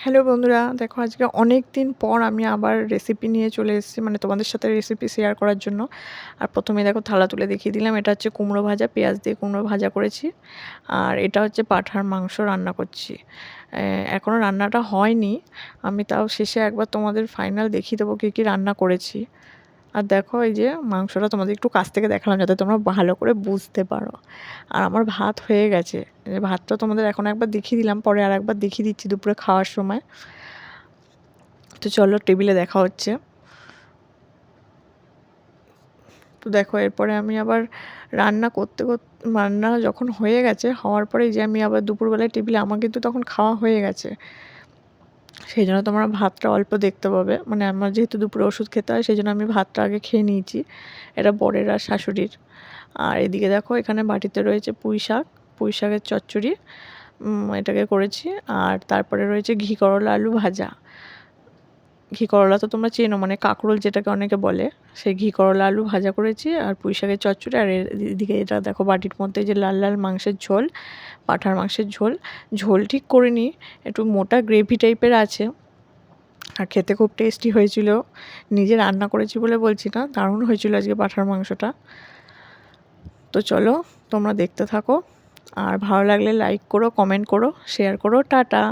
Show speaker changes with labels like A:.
A: Hello বন্ধুরা, দেখো আজকে অনেক দিন পর আমি আবার রেসিপি নিয়ে চলে এসেছি, মানে তোমাদের সাথে রেসিপি শেয়ার করার জন্য। আর প্রথমে দেখো থালা তুলে দেখিয়ে দিলাম, এটা হচ্ছে কুমড়ো ভাজা, পেঁয়াজ দিয়ে কুমড়ো ভাজা করেছি। আর এটা হচ্ছে পাঁঠার মাংস রান্না করছি। এখনও রান্নাটা হয়নি, আমি তাও শেষে একবার তোমাদের ফাইনাল দেখিয়ে দেবো কী কী রান্না করেছি। আর দেখো এই যে মাংসটা তোমাদের একটু কাছ থেকে দেখালাম যাতে তোমরা ভালো করে বুঝতে পারো। আর আমার ভাত হয়ে গেছে, এই ভাতটা তোমাদের এখন একবার দেখিয়ে দিলাম, পরে আর একবার দেখিয়ে দিচ্ছি দুপুরে খাওয়ার সময়। তো চলো টেবিলে দেখা হচ্ছে। তো দেখো এরপরে আমি আবার রান্না করতে রান্না যখন হয়ে গেছে, হওয়ার পরে যে আমি আবার দুপুরবেলায় টেবিলে, আমার কিন্তু তখন খাওয়া হয়ে গেছে, সেই জন্য তোমরা ভাতটা অল্প দেখতে পাবে। মানে আমার যেহেতু দুপুরে ওষুধ খেতে হয়, সেই জন্য আমি ভাতটা আগে খেয়ে নিয়েছি। এটা বরের আর শাশুড়ির। আর এদিকে দেখো এখানে বাটিতে রয়েছে পুঁই শাক, পুঁই শাকের চচ্চড়ি, এটাকে করেছি। আর তারপরে রয়েছে ঘি করলা আলু ভাজা। ঘি করলা তো তোমরা চেনো, মানে কাঁকরোল যেটাকে অনেকে বলে, সেই ঘি করলা আলু ভাজা করেছি। আর পুঁই শাকের চচ্চড়ি। আর এদিকে এটা দেখো বাটির মধ্যে যে লাল লাল মাংসের ঝোল, পাঁঠার মাংসের ঝোল। ঝোল ঠিক করিনি, একটু মোটা গ্রেভি টাইপের আছে। আর খেতে খুব টেস্টি হয়েছিল, নিজে রান্না করেছি বলে বলছি না, দারুণ হয়েছিল আজকে পাঁঠার মাংসটা। তো চলো তোমরা দেখতে থাকো, আর ভালো লাগলে লাইক করো, কমেন্ট করো, শেয়ার করো। টাটা।